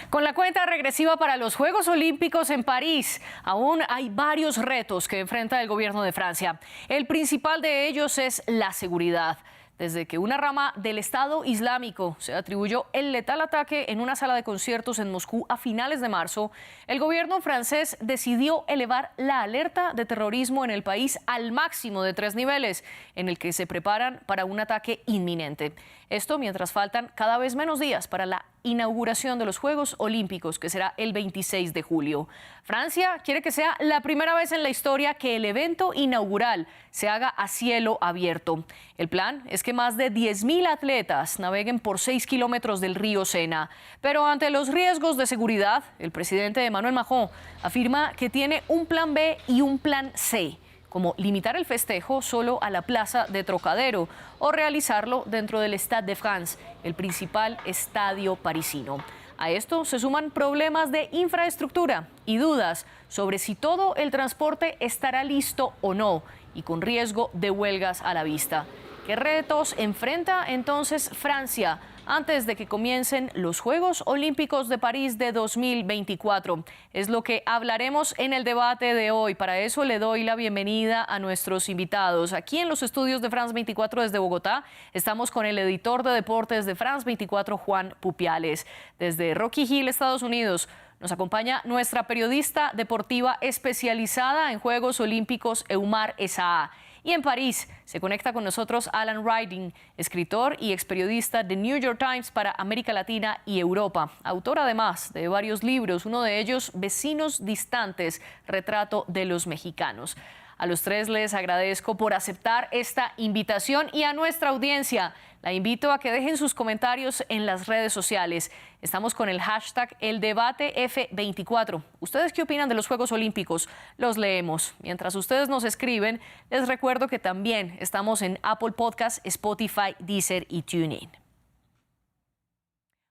Con la cuenta regresiva para los Juegos Olímpicos en París, aún hay varios retos que enfrenta el gobierno de Francia. El principal de ellos es la seguridad. Desde que una rama del Estado Islámico se atribuyó el letal ataque en una sala de conciertos en Moscú a finales de marzo, el gobierno francés decidió elevar la alerta de terrorismo en el país al máximo de 3 niveles, en el que se preparan para un ataque inminente. Esto mientras faltan cada vez menos días para la inauguración de los Juegos Olímpicos, que será el 26 de julio. Francia quiere que sea la primera vez en la historia que el evento inaugural se haga a cielo abierto. El plan es que más de 10.000 atletas naveguen por 6 kilómetros del río Sena. Pero ante los riesgos de seguridad, el presidente Emmanuel Macron afirma que tiene un plan B y un plan C, como limitar el festejo solo a la plaza de Trocadero o realizarlo dentro del Stade de France, el principal estadio parisino. A esto se suman problemas de infraestructura y dudas sobre si todo el transporte estará listo o no, y con riesgo de huelgas a la vista. ¿Qué retos enfrenta entonces Francia antes de que comiencen los Juegos Olímpicos de París de 2024? Es lo que hablaremos en el debate de hoy. Para eso le doy la bienvenida a nuestros invitados. Aquí en los estudios de France 24 desde Bogotá estamos con el editor de deportes de France 24, Juan Pupiales. Desde Rocky Hill, Estados Unidos, nos acompaña nuestra periodista deportiva especializada en Juegos Olímpicos, Eumar Esaa. Y en París se conecta con nosotros Alan Riding, escritor y experiodista de New York Times para América Latina y Europa. Autor además de varios libros, uno de ellos Vecinos Distantes, retrato de los mexicanos. A los tres les agradezco por aceptar esta invitación y a nuestra audiencia la invito a que dejen sus comentarios en las redes sociales. Estamos con el hashtag #ElDebateF24. ¿Ustedes qué opinan de los Juegos Olímpicos? Los leemos. Mientras ustedes nos escriben, les recuerdo que también estamos en Apple Podcasts, Spotify, Deezer y TuneIn.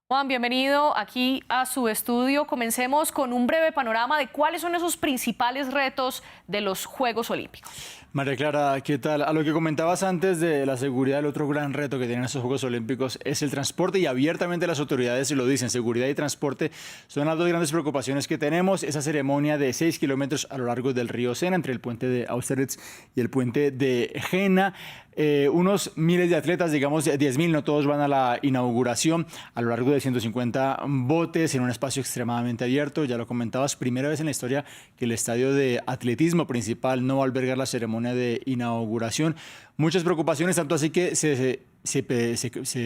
Juan, bienvenido aquí a su estudio. Comencemos con un breve panorama de cuáles son esos principales retos de los Juegos Olímpicos. María Clara, ¿qué tal? A lo que comentabas antes de la seguridad, el otro gran reto que tienen estos Juegos Olímpicos es el transporte, y abiertamente las autoridades lo dicen: seguridad y transporte son las dos grandes preocupaciones que tenemos. Esa ceremonia de 6 kilómetros a lo largo del río Sena, entre el puente de Austerlitz y el puente de Jena. Unos miles de atletas, digamos 10.000, no todos van a la inauguración, a lo largo de 150 botes en un espacio extremadamente abierto. Ya lo comentabas, primera vez en la historia que el estadio de atletismo principal no va a albergar la ceremonia de inauguración. Muchas preocupaciones, tanto así que se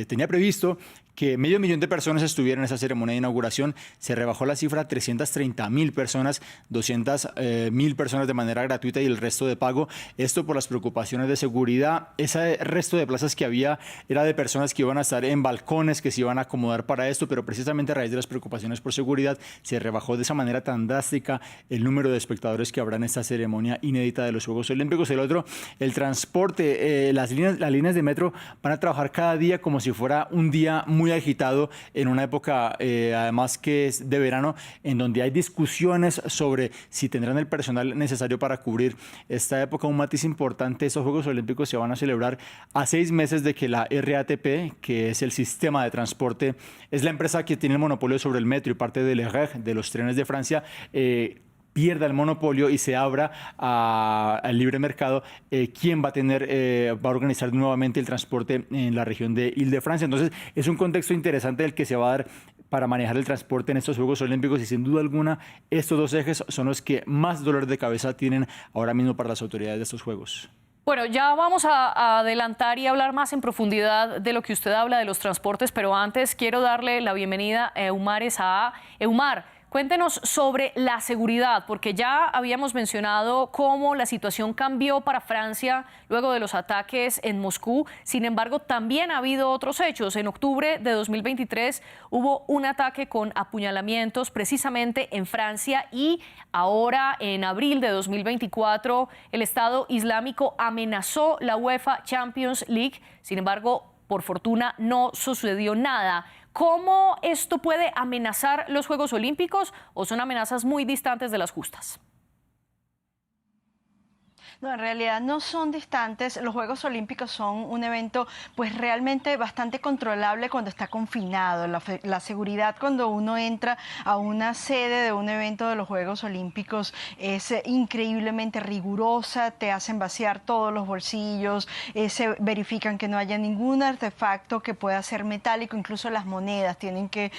tenía previsto que 500.000 de personas estuvieran en esa ceremonia de inauguración. Se rebajó la cifra a 330.000 personas, 200.000 personas de manera gratuita y el resto de pago. Esto por las preocupaciones de seguridad. Ese resto de plazas que había era de personas que iban a estar en balcones, que se iban a acomodar para esto, pero precisamente a raíz de las preocupaciones por seguridad se rebajó de esa manera tan drástica el número de espectadores que habrá en esta ceremonia inédita de los Juegos Olímpicos. El otro, el transporte. Las líneas de metro van a trabajar cada día como si fuera un día muy agitado, en una época además que es de verano, en donde hay discusiones sobre si tendrán el personal necesario para cubrir esta época. Un matiz importante: estos Juegos Olímpicos se van a celebrar a 6 meses de que la RATP, que es el sistema de transporte, es la empresa que tiene el monopolio sobre el metro y parte del RER, de los trenes de Francia, pierda el monopolio y se abra al libre mercado. ¿Quién va a organizar nuevamente el transporte en la región de Île-de-France? Entonces es un contexto interesante el que se va a dar para manejar el transporte en estos Juegos Olímpicos, y sin duda alguna estos dos ejes son los que más dolor de cabeza tienen ahora mismo para las autoridades de estos Juegos. Bueno, ya vamos a adelantar y hablar más en profundidad de lo que usted habla de los transportes, pero antes quiero darle la bienvenida a Eumar Esaa. Eumar, cuéntenos sobre la seguridad, porque ya habíamos mencionado cómo la situación cambió para Francia luego de los ataques en Moscú. Sin embargo, también ha habido otros hechos. En octubre de 2023 hubo un ataque con apuñalamientos precisamente en Francia, y ahora en abril de 2024 el Estado Islámico amenazó la UEFA Champions League. Sin embargo, por fortuna no sucedió nada. ¿Cómo esto puede amenazar los Juegos Olímpicos, o son amenazas muy distantes de las justas? No, en realidad no son distantes. Los Juegos Olímpicos son un evento pues realmente bastante controlable cuando está confinado. La seguridad cuando uno entra a una sede de un evento de los Juegos Olímpicos es increíblemente rigurosa. Te hacen vaciar todos los bolsillos, se verifican que no haya ningún artefacto que pueda ser metálico. Incluso las monedas tienen que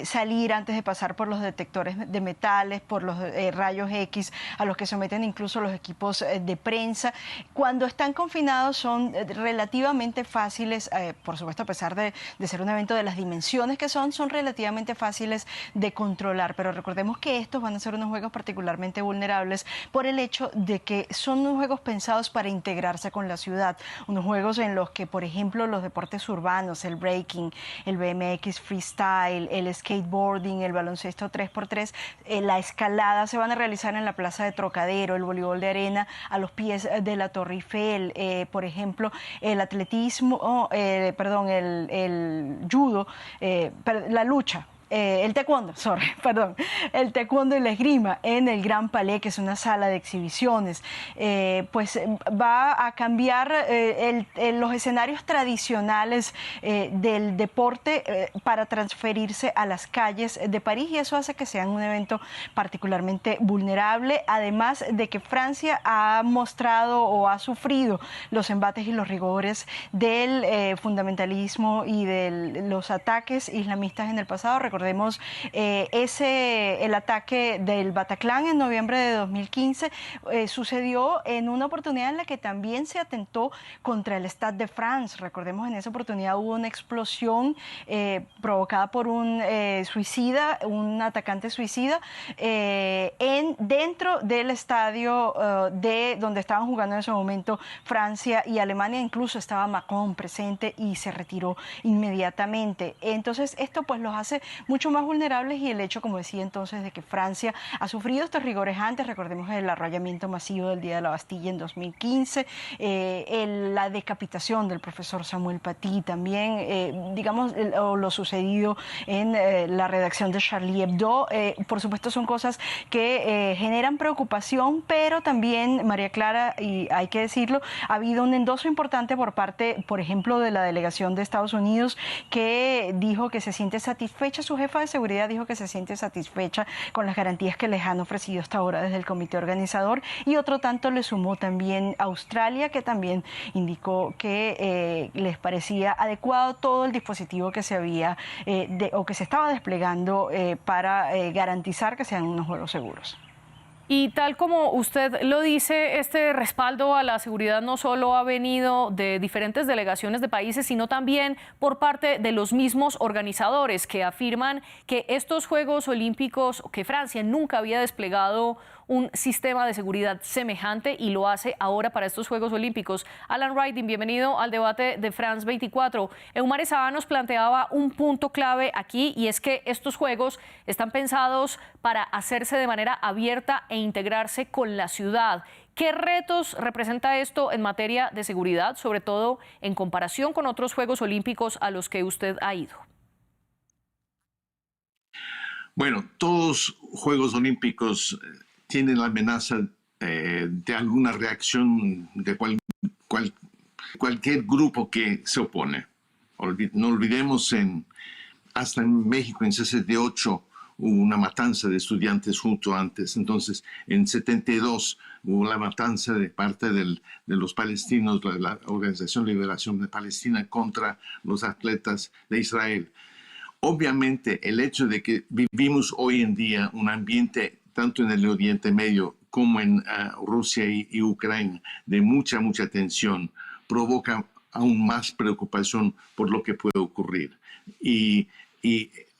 salir antes de pasar por los detectores de metales, por los rayos X a los que someten incluso los equipos de prensa. Cuando están confinados son relativamente fáciles, por supuesto a pesar de ser un evento de las dimensiones que son relativamente fáciles de controlar, pero recordemos que estos van a ser unos juegos particularmente vulnerables por el hecho de que son unos juegos pensados para integrarse con la ciudad, unos juegos en los que, por ejemplo, los deportes urbanos, el breaking, el BMX freestyle, el skateboarding, el baloncesto 3x3, la escalada se van a realizar en la plaza de Trocadero, el voleibol de arena a los pies de la Torre Eiffel, por ejemplo, el atletismo, el judo, la lucha. El taekwondo, el taekwondo y la esgrima en el Gran Palais, que es una sala de exhibiciones, pues va a cambiar los escenarios tradicionales del deporte para transferirse a las calles de París, y eso hace que sean un evento particularmente vulnerable, además de que Francia ha mostrado o ha sufrido los embates y los rigores del fundamentalismo y de los ataques islamistas en el pasado. Recordemos el ataque del Bataclan en noviembre de 2015 sucedió en una oportunidad en la que también se atentó contra el Stade de France. Recordemos, en esa oportunidad hubo una explosión provocada por un suicida, un atacante suicida, dentro del estadio de donde estaban jugando en ese momento Francia y Alemania. Incluso estaba Macron presente y se retiró inmediatamente. Entonces esto pues los hace mucho más vulnerables, y el hecho, como decía entonces, de que Francia ha sufrido estos rigores antes. Recordemos el arrollamiento masivo del Día de la Bastilla en 2015, la decapitación del profesor Samuel Paty también, o lo sucedido en la redacción de Charlie Hebdo. Por supuesto son cosas que generan preocupación, pero también, María Clara, y hay que decirlo, ha habido un endoso importante por parte, por ejemplo, de la delegación de Estados Unidos, que dijo que se siente satisfecha. Su jefa de seguridad dijo que se siente satisfecha con las garantías que les han ofrecido hasta ahora desde el comité organizador, y otro tanto le sumó también Australia, que también indicó que les parecía adecuado todo el dispositivo que se había o que se estaba desplegando para garantizar que sean unos juegos seguros. Y tal como usted lo dice, este respaldo a la seguridad no solo ha venido de diferentes delegaciones de países, sino también por parte de los mismos organizadores, que afirman que estos Juegos Olímpicos, que Francia nunca había desplegado un sistema de seguridad semejante, y lo hace ahora para estos Juegos Olímpicos. Alan Riding, bienvenido al debate de France 24. Eumar Esaá nos planteaba un punto clave aquí, y es que estos Juegos están pensados para hacerse de manera abierta e integrarse con la ciudad. ¿Qué retos representa esto en materia de seguridad, sobre todo en comparación con otros Juegos Olímpicos a los que usted ha ido? Bueno, todos Juegos Olímpicos tienen la amenaza de alguna reacción de cualquier grupo que se opone. No olvidemos, hasta en México en 68 hubo una matanza de estudiantes justo antes. Entonces, en 72 hubo la matanza de parte de los palestinos, la Organización de Liberación de Palestina, contra los atletas de Israel. Obviamente, el hecho de que vivimos hoy en día un ambiente, tanto en el Oriente Medio como en Rusia y Ucrania, de mucha tensión, provoca aún más preocupación por lo que puede ocurrir. Y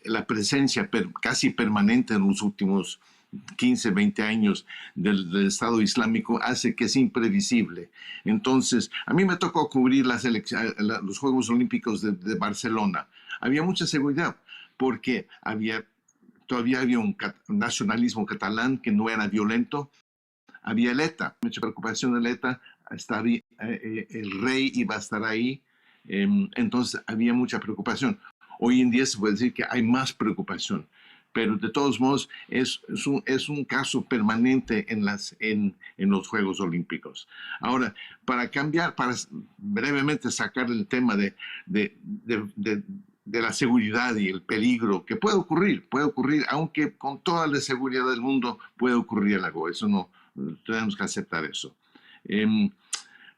la presencia casi permanente en los últimos 15, 20 años del Estado Islámico hace que es imprevisible. Entonces, a mí me tocó cubrir los Juegos Olímpicos de Barcelona. Había mucha seguridad porque todavía había un nacionalismo catalán que no era violento. Había el ETA, mucha preocupación del ETA. El rey iba a estar ahí. Entonces había mucha preocupación. Hoy en día se puede decir que hay más preocupación. pero de todos modos es un caso permanente en los Juegos Olímpicos. Ahora, para cambiar, para brevemente sacar el tema de la seguridad y el peligro que puede ocurrir, aunque con toda la seguridad del mundo puede ocurrir algo, eso no, tenemos que aceptar eso.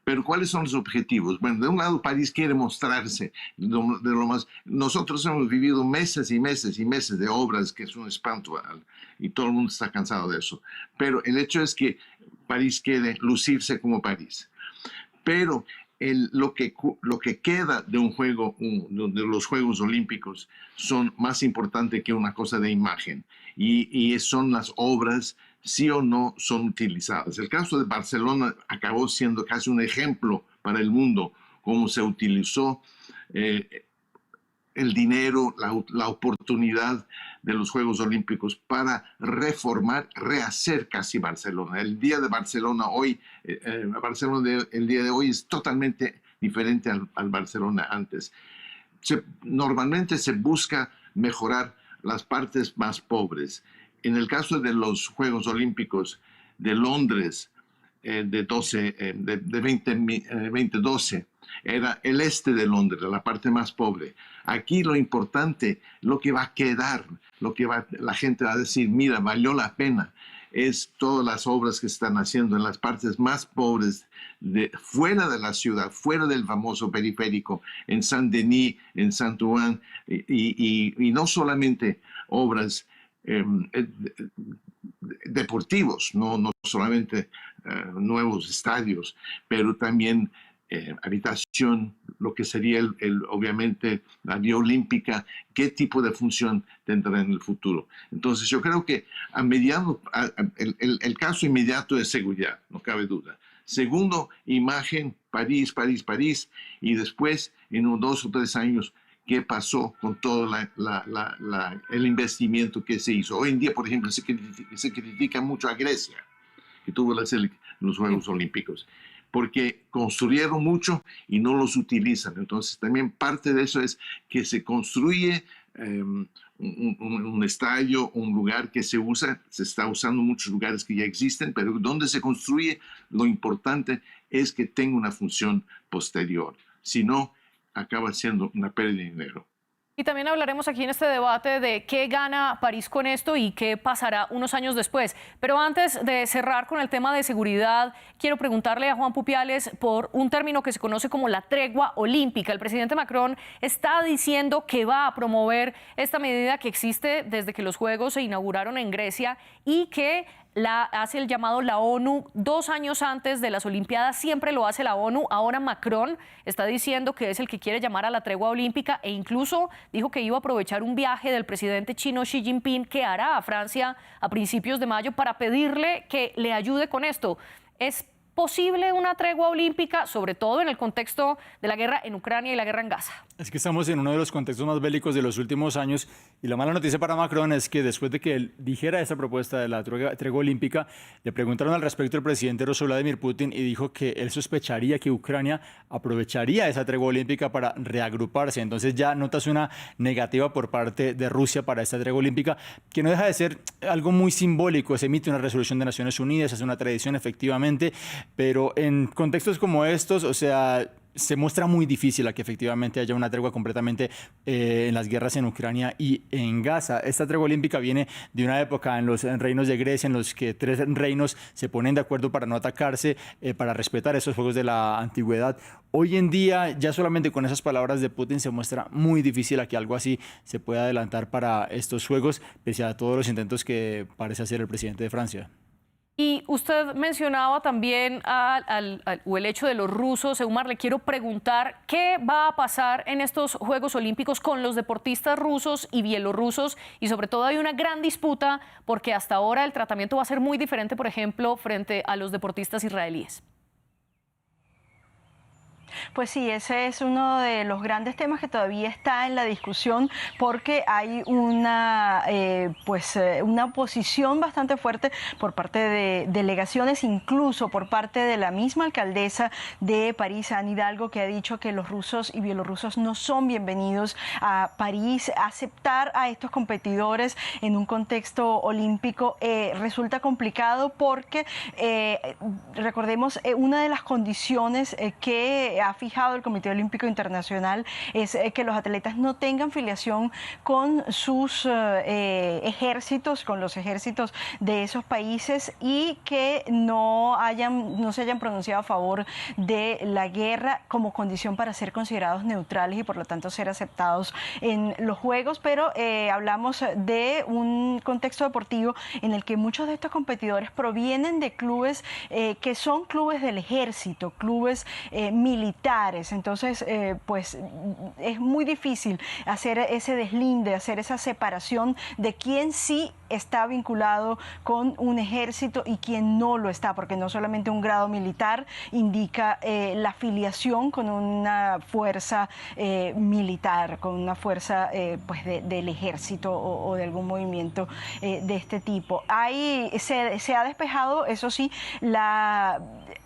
Pero ¿cuáles son los objetivos? Bueno, de un lado, París quiere mostrarse de lo más... Nosotros hemos vivido meses y meses y meses de obras que es un espanto y todo el mundo está cansado de eso. Pero el hecho es que París quiere lucirse como París. Pero lo que queda de un juego, de los Juegos Olímpicos, son más importantes que una cosa de imagen. Y son las obras, sí o no son utilizadas. El caso de Barcelona acabó siendo casi un ejemplo para el mundo, cómo se utilizó el dinero, la oportunidad de los Juegos Olímpicos para reformar, rehacer casi Barcelona. El día de Barcelona hoy, el día de hoy es totalmente diferente al Barcelona antes. Normalmente se busca mejorar las partes más pobres. En el caso de los Juegos Olímpicos de Londres de 2012, era el este de Londres, la parte más pobre. Aquí lo importante, lo que va a quedar, la gente va a decir, mira, valió la pena, es todas las obras que están haciendo en las partes más pobres, fuera de la ciudad, fuera del famoso periférico, en Saint-Denis, en Saint-Ouen, y no solamente obras deportivos, no solamente nuevos estadios, pero también habitación, lo que sería obviamente la vía olímpica, qué tipo de función tendrá en el futuro. Entonces yo creo que el caso inmediato es seguridad, no cabe duda. Segundo, imagen, París, y después en unos 2 o 3 años, qué pasó con todo el investimiento que se hizo. Hoy en día, por ejemplo, se critica mucho a Grecia, que tuvo los Juegos Olímpicos, porque construyeron mucho y no los utilizan. Entonces, también parte de eso es que se construye un estadio, un lugar que se está usando en muchos lugares que ya existen, pero donde se construye, lo importante es que tenga una función posterior. Si no, acaba siendo una pérdida de dinero. Y también hablaremos aquí en este debate de qué gana París con esto y qué pasará unos años después. Pero antes de cerrar con el tema de seguridad, quiero preguntarle a Juan Pupiales por un término que se conoce como la tregua olímpica. El presidente Macron está diciendo que va a promover esta medida que existe desde que los Juegos se inauguraron en Grecia y que hace el llamado la ONU 2 años antes de las Olimpiadas, siempre lo hace la ONU. Ahora Macron está diciendo que es el que quiere llamar a la tregua olímpica e incluso dijo que iba a aprovechar un viaje del presidente chino Xi Jinping que hará a Francia a principios de mayo para pedirle que le ayude con esto. ¿Es posible una tregua olímpica, sobre todo en el contexto de la guerra en Ucrania y la guerra en Gaza? Es que estamos en uno de los contextos más bélicos de los últimos años y la mala noticia para Macron es que después de que él dijera esa propuesta de la tregua olímpica, le preguntaron al respecto al presidente ruso Vladimir Putin y dijo que él sospecharía que Ucrania aprovecharía esa tregua olímpica para reagruparse. Entonces ya notas una negativa por parte de Rusia para esta tregua olímpica, que no deja de ser algo muy simbólico. Se emite una resolución de Naciones Unidas, es una tradición efectivamente, pero en contextos como estos, o sea, se muestra muy difícil a que efectivamente haya una tregua completamente en las guerras en Ucrania y en Gaza. Esta tregua olímpica viene de una época en los reinos de Grecia en los que 3 reinos se ponen de acuerdo para no atacarse, para respetar esos juegos de la antigüedad. Hoy en día, ya solamente con esas palabras de Putin se muestra muy difícil a que algo así se pueda adelantar para estos juegos, pese a todos los intentos que parece hacer el presidente de Francia. Y usted mencionaba también el hecho de los rusos. Eumar, le quiero preguntar qué va a pasar en estos Juegos Olímpicos con los deportistas rusos y bielorrusos. Y sobre todo hay una gran disputa porque hasta ahora el tratamiento va a ser muy diferente, por ejemplo, frente a los deportistas israelíes. Pues sí, ese es uno de los grandes temas que todavía está en la discusión porque hay una oposición bastante fuerte por parte de delegaciones, incluso por parte de la misma alcaldesa de París, Anne Hidalgo, que ha dicho que los rusos y bielorrusos no son bienvenidos a París. Aceptar a estos competidores en un contexto olímpico resulta complicado porque, recordemos, una de las condiciones que ha fijado el Comité Olímpico Internacional es que los atletas no tengan filiación con sus ejércitos, con los ejércitos de esos países y que no se hayan pronunciado a favor de la guerra como condición para ser considerados neutrales y por lo tanto ser aceptados en los Juegos. Pero hablamos de un contexto deportivo en el que muchos de estos competidores provienen de clubes que son clubes del ejército, clubes militares. Entonces, pues es muy difícil hacer ese deslinde, hacer esa separación de quién sí está vinculado con un ejército y quién no lo está, porque no solamente un grado militar indica la afiliación con una fuerza militar, con una fuerza del ejército o de algún movimiento de este tipo. Se ha despejado, eso sí, la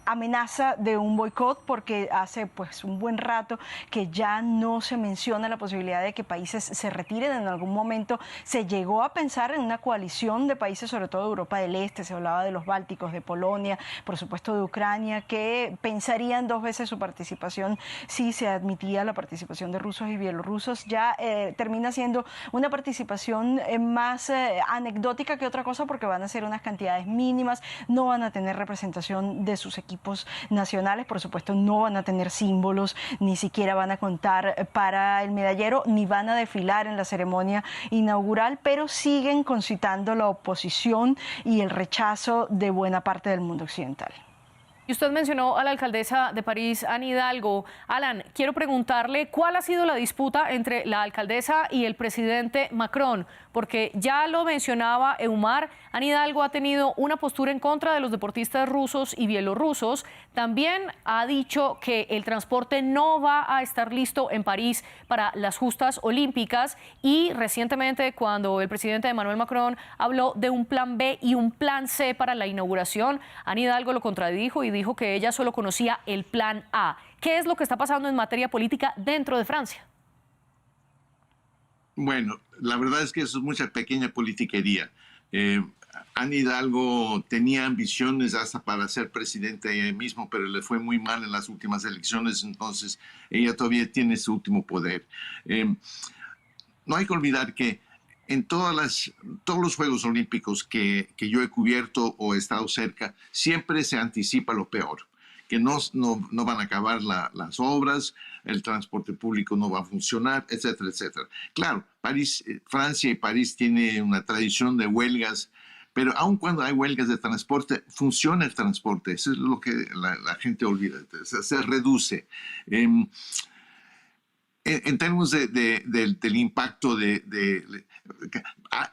amenaza de un boicot porque hace pues un buen rato que ya no se menciona la posibilidad de que países se retiren. En algún momento se llegó a pensar en una coalición de países, sobre todo de Europa del Este, se hablaba de los bálticos, de Polonia, por supuesto de Ucrania, que pensarían dos veces su participación si se admitía la participación de rusos y bielorrusos. Ya termina siendo una participación más anecdótica que otra cosa porque van a ser unas cantidades mínimas, no van a tener representación de sus equipos nacionales, por supuesto no van a tener símbolos, ni siquiera van a contar para el medallero, ni van a desfilar en la ceremonia inaugural, pero siguen concitando la oposición y el rechazo de buena parte del mundo occidental. Y usted mencionó a la alcaldesa de París, Anne Hidalgo. Alan, quiero preguntarle cuál ha sido la disputa entre la alcaldesa y el presidente Macron, porque ya lo mencionaba Eumar, Anne Hidalgo ha tenido una postura en contra de los deportistas rusos y bielorrusos. También ha dicho que el transporte no va a estar listo en París para las justas olímpicas y recientemente cuando el presidente Emmanuel Macron habló de un plan B y un plan C para la inauguración, Anne Hidalgo lo contradijo y dijo que ella solo conocía el plan A. ¿Qué es lo que está pasando en materia política dentro de Francia? Bueno, la verdad es que eso es mucha pequeña politiquería. Anne Hidalgo tenía ambiciones hasta para ser presidenta ella misma, pero le fue muy mal en las últimas elecciones, entonces ella todavía tiene su último poder. No hay que olvidar que en todos los Juegos Olímpicos que yo he cubierto o he estado cerca, siempre se anticipa lo peor, que no van a acabar las obras, el transporte público no va a funcionar, etcétera, etcétera. Claro, Francia y París tienen una tradición de huelgas, pero aun cuando hay huelgas de transporte, funciona el transporte. Eso es lo que la gente olvida, se reduce. En términos del impacto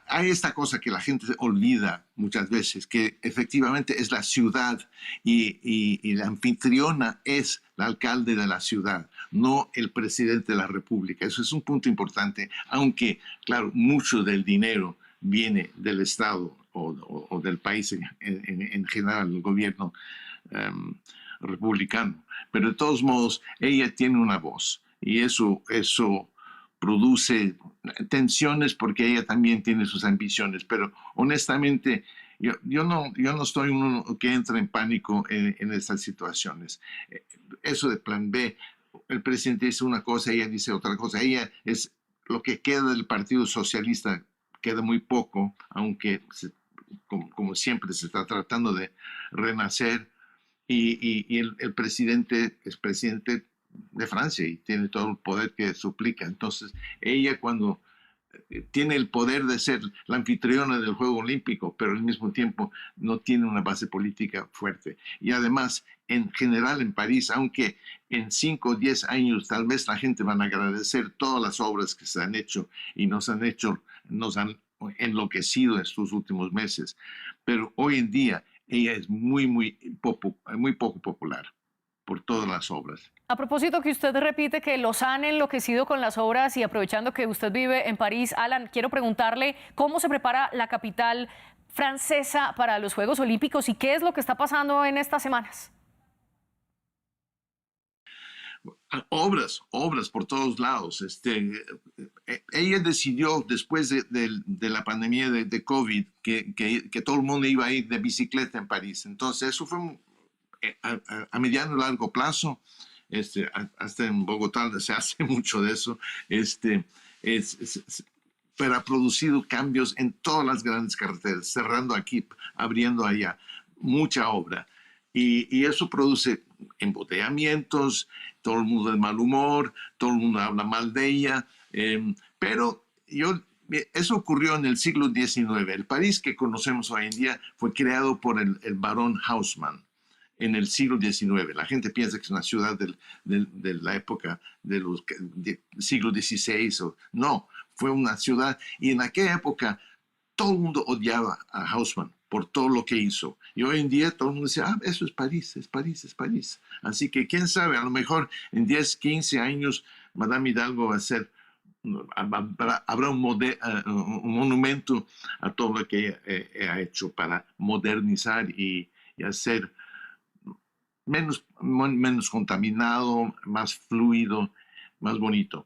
hay esta cosa que la gente olvida muchas veces, que efectivamente es la ciudad y la anfitriona es el alcalde de la ciudad, no el presidente de la República. Eso es un punto importante, aunque, claro, mucho del dinero viene del Estado o del país en general, el gobierno republicano. Pero de todos modos, ella tiene una voz. Y eso produce tensiones porque ella también tiene sus ambiciones. Pero honestamente, yo no soy uno que entra en pánico en estas situaciones. Eso de plan B, el presidente dice una cosa, ella dice otra cosa. Ella es lo que queda del Partido Socialista, queda muy poco, aunque como siempre se está tratando de renacer. Y el presidente es presidente de Francia y tiene todo el poder que suplica. Entonces, ella cuando tiene el poder de ser la anfitriona del Juego Olímpico, pero al mismo tiempo no tiene una base política fuerte. Y además, en general en París, aunque en 5 o 10 años tal vez la gente van a agradecer todas las obras que se han hecho y nos han enloquecido estos últimos meses, pero hoy en día ella es muy poco popular. por todas las obras. A propósito que usted repite que los han enloquecido con las obras y aprovechando que usted vive en París, Alan, quiero preguntarle cómo se prepara la capital francesa para los Juegos Olímpicos y qué es lo que está pasando en estas semanas. Obras por todos lados. Ella decidió después de la pandemia de COVID que todo el mundo iba a ir de bicicleta en París. Entonces eso fue a mediano y largo plazo. Hasta en Bogotá se hace mucho de eso. Pero ha producido cambios en todas las grandes carreteras, cerrando aquí, abriendo allá, mucha obra. Y eso produce embotellamientos, todo el mundo de mal humor, todo el mundo habla mal de ella, pero eso ocurrió en el siglo XIX. El París que conocemos hoy en día fue creado por el barón Haussmann en el siglo XIX. La gente piensa que es una ciudad de la época del siglo XVI. No, fue una ciudad, y en aquella época todo el mundo odiaba a Haussmann por todo lo que hizo. Y hoy en día todo el mundo dice, eso es París, es París, es París. Así que quién sabe, a lo mejor en 10, 15 años Madame Hidalgo va a ser, habrá un monumento a todo lo que ha hecho para modernizar y hacer menos contaminado, más fluido, más bonito.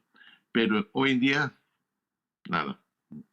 Pero hoy en día, nada.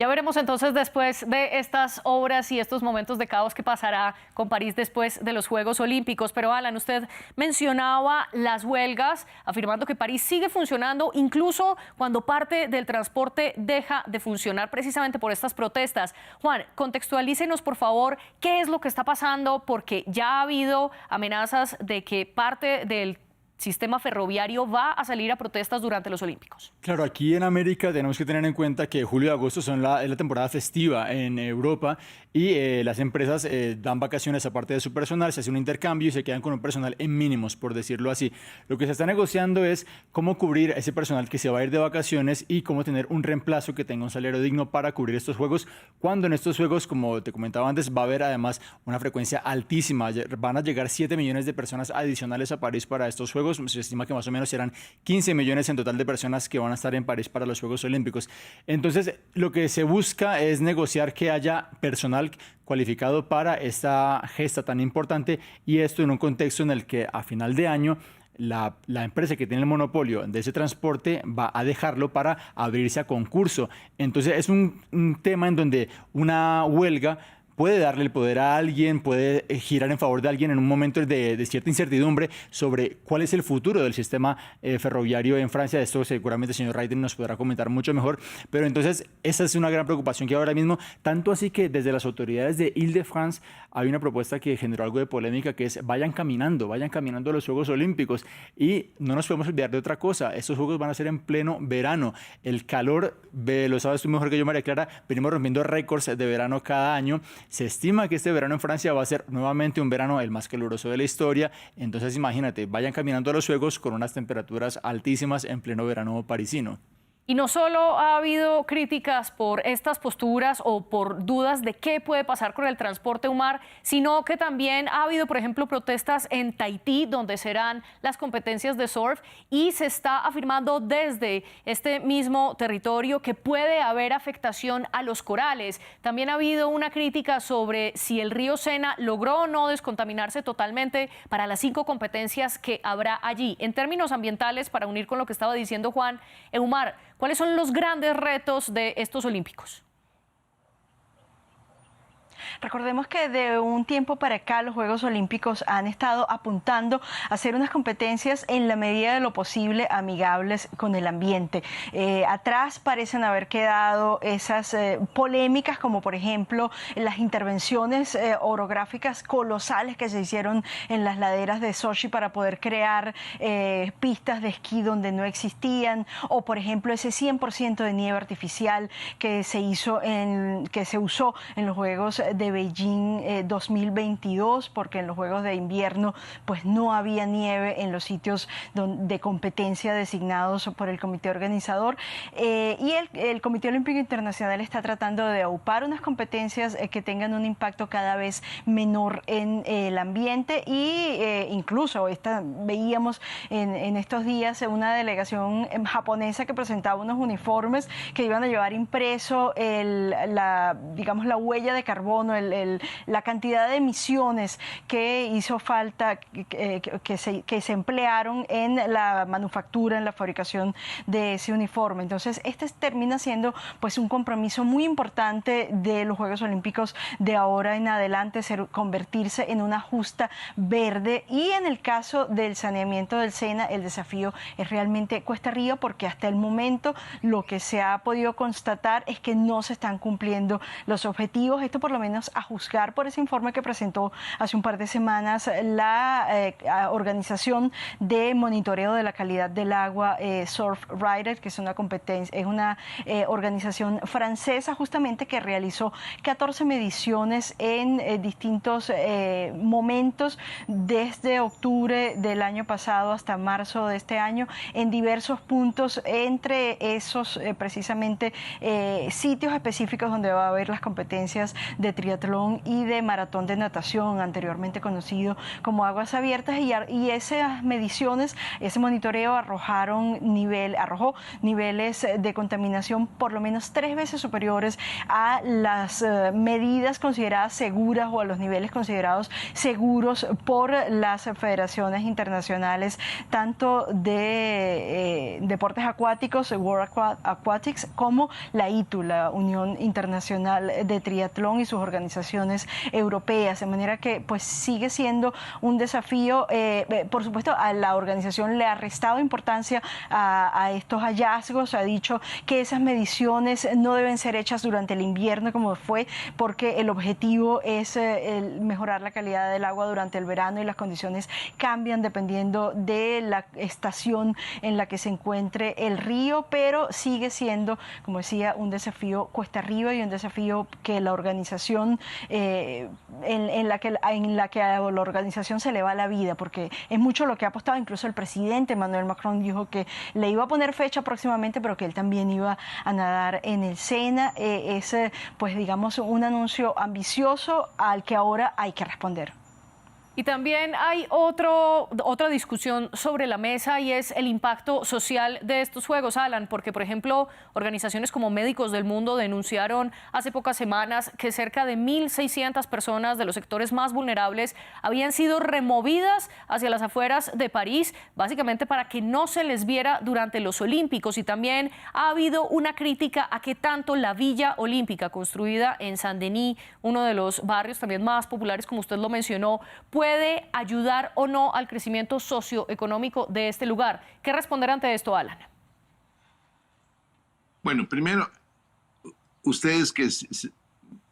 Ya veremos entonces después de estas obras y estos momentos de caos que pasará con París después de los Juegos Olímpicos. Pero Alan, usted mencionaba las huelgas, afirmando que París sigue funcionando incluso cuando parte del transporte deja de funcionar precisamente por estas protestas. Juan, contextualícenos por favor qué es lo que está pasando, porque ya ha habido amenazas de que parte del sistema ferroviario va a salir a protestas durante los Olímpicos. Claro, aquí en América tenemos que tener en cuenta que julio y agosto es la temporada festiva en Europa y las empresas dan vacaciones a parte de su personal, se hace un intercambio y se quedan con un personal en mínimos, por decirlo así. Lo que se está negociando es cómo cubrir a ese personal que se va a ir de vacaciones y cómo tener un reemplazo que tenga un salario digno para cubrir estos juegos, cuando en estos juegos, como te comentaba antes, va a haber además una frecuencia altísima. Van a llegar 7 millones de personas adicionales a París para estos juegos. Se estima que más o menos serán 15 millones en total de personas que van a estar en París para los Juegos Olímpicos. Entonces, lo que se busca es negociar que haya personal cualificado para esta gesta tan importante, y esto en un contexto en el que a final de año la empresa que tiene el monopolio de ese transporte va a dejarlo para abrirse a concurso. Entonces, es un tema en donde una huelga puede darle el poder a alguien, puede girar en favor de alguien en un momento de cierta incertidumbre sobre cuál es el futuro del sistema ferroviario en Francia. Esto seguramente el señor Raiden nos podrá comentar mucho mejor, pero entonces esa es una gran preocupación que ahora mismo, tanto así que desde las autoridades de Île-de-France hay una propuesta que generó algo de polémica, que es vayan caminando a los Juegos Olímpicos, y no nos podemos olvidar de otra cosa, estos Juegos van a ser en pleno verano, el calor, lo sabes tú mejor que yo, María Clara, venimos rompiendo récords de verano cada año. Se estima que este verano en Francia va a ser nuevamente un verano el más caluroso de la historia. Entonces imagínate, vayan caminando a los Juegos con unas temperaturas altísimas en pleno verano parisino. Y no solo ha habido críticas por estas posturas o por dudas de qué puede pasar con el transporte humano, sino que también ha habido, por ejemplo, protestas en Tahití, donde serán las competencias de surf, y se está afirmando desde este mismo territorio que puede haber afectación a los corales. También ha habido una crítica sobre si el río Sena logró o no descontaminarse totalmente para las 5 competencias que habrá allí. En términos ambientales, para unir con lo que estaba diciendo Juan, Eumar, ¿cuáles son los grandes retos de estos Olímpicos? Recordemos que de un tiempo para acá los Juegos Olímpicos han estado apuntando a hacer unas competencias en la medida de lo posible amigables con el ambiente. Atrás parecen haber quedado esas polémicas, como por ejemplo las intervenciones orográficas colosales que se hicieron en las laderas de Sochi para poder crear pistas de esquí donde no existían, o por ejemplo ese 100% de nieve artificial que se usó en los Juegos de de Beijing 2022, porque en los Juegos de Invierno pues no había nieve en los sitios de competencia designados por el comité organizador. Y el Comité Olímpico Internacional está tratando de aupar unas competencias que tengan un impacto cada vez menor en el ambiente y incluso veíamos en estos días una delegación japonesa que presentaba unos uniformes que iban a llevar impreso digamos, la huella de carbono, la cantidad de emisiones que hizo falta, que se emplearon en la manufactura, en la fabricación de ese uniforme. Entonces, este termina siendo pues un compromiso muy importante de los Juegos Olímpicos de ahora en adelante, convertirse en una justa verde. Y en el caso del saneamiento del Sena, el desafío es realmente cuesta arriba, porque hasta el momento lo que se ha podido constatar es que no se están cumpliendo los objetivos. Esto por lo menos a juzgar por ese informe que presentó hace un par de semanas la organización de monitoreo de la calidad del agua, Surfrider, que es una competencia, es una organización francesa justamente que realizó 14 mediciones en distintos momentos desde octubre del año pasado hasta marzo de este año en diversos puntos, entre esos precisamente sitios específicos donde va a haber las competencias de triatlón y de maratón de natación, anteriormente conocido como aguas abiertas, y esas mediciones, ese monitoreo arrojó niveles de contaminación por lo menos 3 veces superiores a las medidas consideradas seguras o a los niveles considerados seguros por las federaciones internacionales, tanto de deportes acuáticos, World Aquatics, como la ITU, la Unión Internacional de Triatlón, y sus organizaciones europeas. De manera que pues sigue siendo un desafío. Por supuesto, a la organización le ha restado importancia a estos hallazgos. Ha dicho que esas mediciones no deben ser hechas durante el invierno como fue, porque el objetivo es mejorar la calidad del agua durante el verano, y las condiciones cambian dependiendo de la estación en la que se encuentre el río, pero sigue siendo, como decía, un desafío cuesta arriba y un desafío que la organización, en la que a la organización se le va la vida, porque es mucho lo que ha apostado. Incluso el presidente Emmanuel Macron dijo que le iba a poner fecha próximamente, pero que él también iba a nadar en el Sena. Es, pues digamos, un anuncio ambicioso al que ahora hay que responder. Y también hay otra discusión sobre la mesa, y es el impacto social de estos Juegos, Alan, porque, por ejemplo, organizaciones como Médicos del Mundo denunciaron hace pocas semanas que cerca de 1.600 personas de los sectores más vulnerables habían sido removidas hacia las afueras de París, básicamente para que no se les viera durante los Olímpicos. Y también ha habido una crítica a que tanto la Villa Olímpica, construida en Saint-Denis, uno de los barrios también más populares, como usted lo mencionó, puede ayudar o no al crecimiento socioeconómico de este lugar. ¿Qué responder ante esto, Alan? Bueno, primero, ustedes que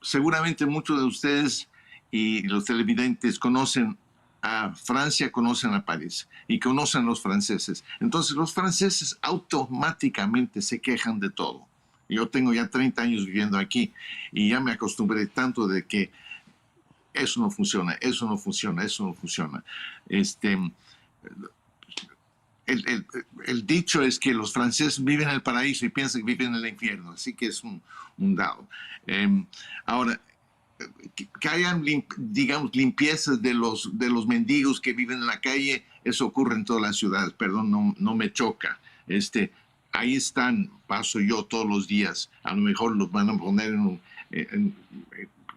seguramente muchos de ustedes y los televidentes conocen a Francia, conocen a París y conocen a los franceses. Entonces, los franceses automáticamente se quejan de todo. Yo tengo ya 30 años viviendo aquí y ya me acostumbré tanto de que eso no funciona, eso no funciona, eso no funciona. El dicho es que los franceses viven en el paraíso y piensan que viven en el infierno, así que es un dado. Ahora, que hayan, digamos, limpiezas de los mendigos que viven en la calle, eso ocurre en todas las ciudades, perdón, no me choca. Ahí están, paso yo todos los días, a lo mejor los van a poner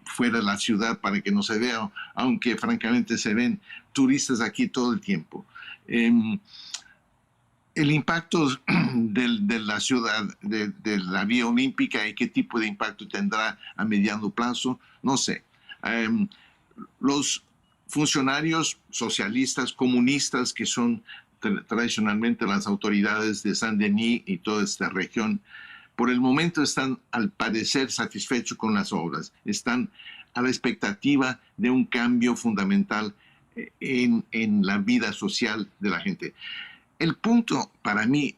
fuera de la ciudad para que no se vea, aunque francamente se ven turistas aquí todo el tiempo. El impacto de la ciudad, de la Vía Olímpica, y qué tipo de impacto tendrá a mediano plazo, no sé. Los funcionarios socialistas, comunistas, que son tradicionalmente las autoridades de Saint-Denis y toda esta región, por el momento están, al parecer, satisfechos con las obras. Están a la expectativa de un cambio fundamental en la vida social de la gente. El punto, para mí,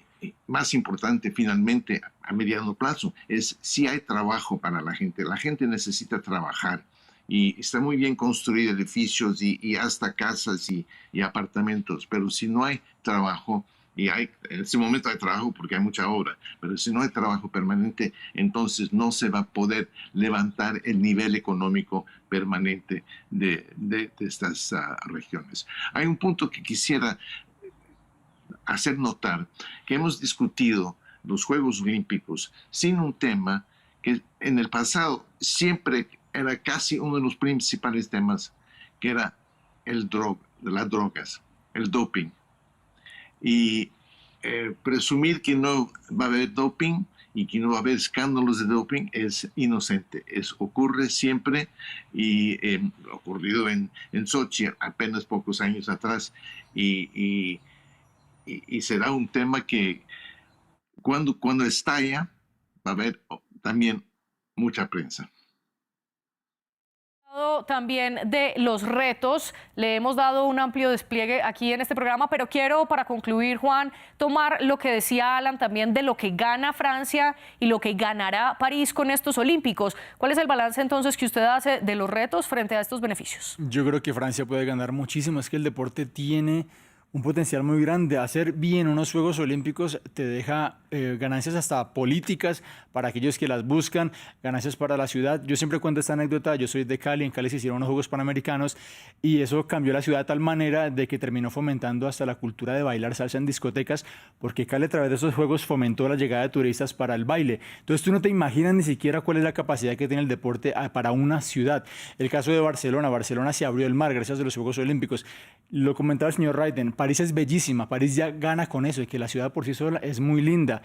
más importante, finalmente, a mediano plazo, es si hay trabajo para la gente. La gente necesita trabajar. y está muy bien construir edificios y hasta casas y apartamentos, pero si no hay trabajo, y en este momento hay trabajo porque hay mucha obra, pero si no hay trabajo permanente, entonces no se va a poder levantar el nivel económico permanente de estas regiones. Hay un punto que quisiera hacer notar, que hemos discutido los Juegos Olímpicos sin un tema que en el pasado siempre era casi uno de los principales temas, que era las drogas, el doping. Y presumir que no va a haber doping y que no va a haber escándalos de doping es inocente. Ocurre siempre y ha ocurrido en Sochi apenas pocos años atrás y será un tema que cuando estalla va a haber también mucha prensa. También de los retos, le hemos dado un amplio despliegue aquí en este programa, pero quiero, para concluir, Juan, tomar lo que decía Alan también de lo que gana Francia y lo que ganará París con estos Olímpicos. ¿Cuál es el balance entonces que usted hace de los retos frente a estos beneficios? Yo creo que Francia puede ganar muchísimo, es que el deporte tiene un potencial muy grande. Hacer bien unos Juegos Olímpicos te deja ganancias hasta políticas para aquellos que las buscan, ganancias para la ciudad. Yo siempre cuento esta anécdota, yo soy de Cali, en Cali se hicieron unos Juegos Panamericanos y eso cambió la ciudad de tal manera de que terminó fomentando hasta la cultura de bailar salsa en discotecas, porque Cali a través de esos Juegos fomentó la llegada de turistas para el baile. Entonces tú no te imaginas ni siquiera cuál es la capacidad que tiene el deporte para una ciudad. El caso de Barcelona, Barcelona se abrió el mar gracias a los Juegos Olímpicos. Lo comentaba el señor Raiden, París es bellísima, París ya gana con eso, y que la ciudad por sí sola es muy linda.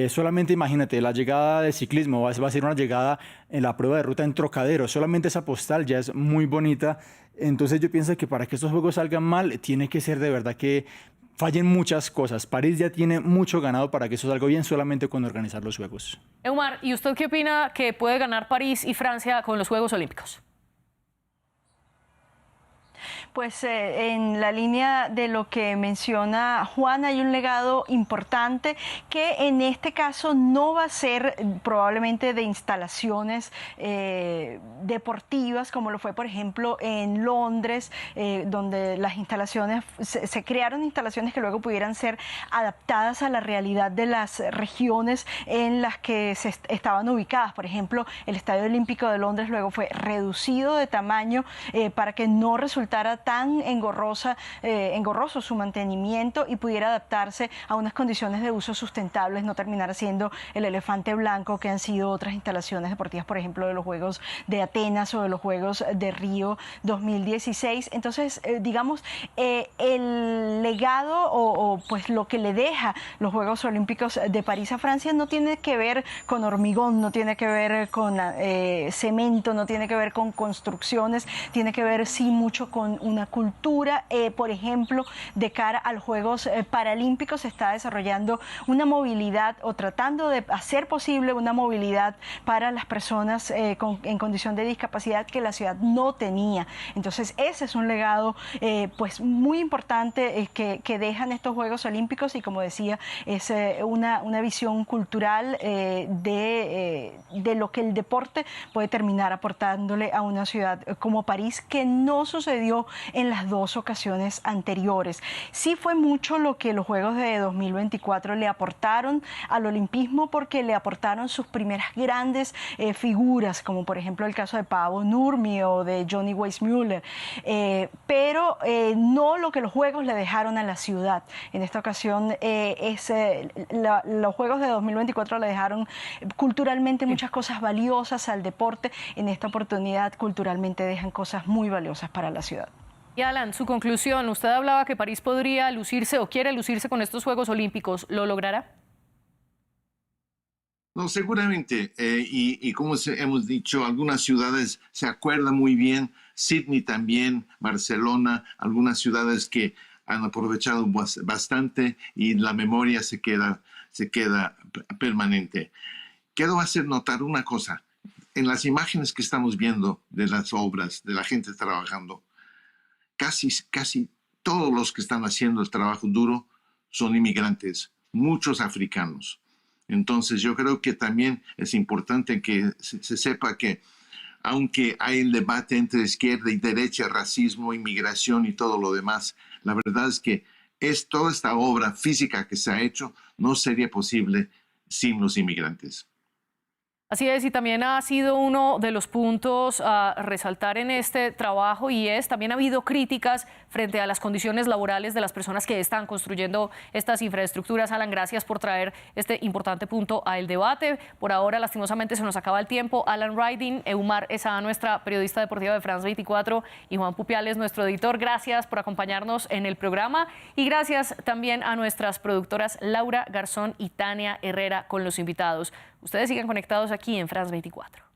Solamente imagínate, la llegada de ciclismo va a ser una llegada en la prueba de ruta en Trocadero, solamente esa postal ya es muy bonita. Entonces yo pienso que para que estos juegos salgan mal, tiene que ser de verdad que fallen muchas cosas. París ya tiene mucho ganado para que eso salga bien solamente con organizar los Juegos. Eumar, ¿y usted qué opina que puede ganar París y Francia con los Juegos Olímpicos? Pues en la línea de lo que menciona Juan, hay un legado importante que en este caso no va a ser probablemente de instalaciones deportivas, como lo fue por ejemplo en Londres, donde las instalaciones, se crearon instalaciones que luego pudieran ser adaptadas a la realidad de las regiones en las que se estaban ubicadas. Por ejemplo, el Estadio Olímpico de Londres luego fue reducido de tamaño para que no resultara tan engorroso su mantenimiento y pudiera adaptarse a unas condiciones de uso sustentables, no terminara siendo el elefante blanco que han sido otras instalaciones deportivas, por ejemplo, de los Juegos de Atenas o de los Juegos de Río 2016. Entonces, digamos, el legado o pues lo que le deja los Juegos Olímpicos de París a Francia no tiene que ver con hormigón, no tiene que ver con cemento, no tiene que ver con construcciones, tiene que ver sí mucho con una cultura. Por ejemplo, de cara a los Juegos Paralímpicos se está desarrollando una movilidad o tratando de hacer posible una movilidad para las personas en condición de discapacidad que la ciudad no tenía. Entonces ese es un legado pues muy importante que dejan estos Juegos Olímpicos, y como decía, es una visión cultural de lo que el deporte puede terminar aportándole a una ciudad como París, que no sucedió en las dos ocasiones anteriores. Sí fue mucho lo que los Juegos de 2024 le aportaron al olimpismo, porque le aportaron sus primeras grandes figuras, como por ejemplo el caso de Paavo Nurmi o de Johnny Weissmuller, pero no lo que los Juegos le dejaron a la ciudad. En esta ocasión los Juegos de 2024 le dejaron culturalmente muchas cosas valiosas al deporte. En esta oportunidad culturalmente dejan cosas muy valiosas para la ciudad. Y Alan, su conclusión, usted hablaba que París podría lucirse o quiere lucirse con estos Juegos Olímpicos, ¿lo logrará? No, seguramente, y como hemos dicho, algunas ciudades se acuerdan muy bien, Sydney también, Barcelona, algunas ciudades que han aprovechado bastante y la memoria se queda permanente. Quiero hacer notar una cosa, en las imágenes que estamos viendo de las obras, de la gente trabajando, casi todos los que están haciendo el trabajo duro son inmigrantes, muchos africanos. Entonces yo creo que también es importante que se sepa que aunque hay el debate entre izquierda y derecha, racismo, inmigración y todo lo demás, la verdad es que toda esta obra física que se ha hecho no sería posible sin los inmigrantes. Así es, y también ha sido uno de los puntos a resaltar en este trabajo también ha habido críticas frente a las condiciones laborales de las personas que están construyendo estas infraestructuras. Alan, gracias por traer este importante punto al debate. Por ahora, lastimosamente, se nos acaba el tiempo. Alan Riding, Eumar Esa, nuestra periodista deportiva de France 24, y Juan Pupiales, nuestro editor, gracias por acompañarnos en el programa. Y gracias también a nuestras productoras Laura Garzón y Tania Herrera con los invitados. Ustedes sigan conectados aquí en France 24.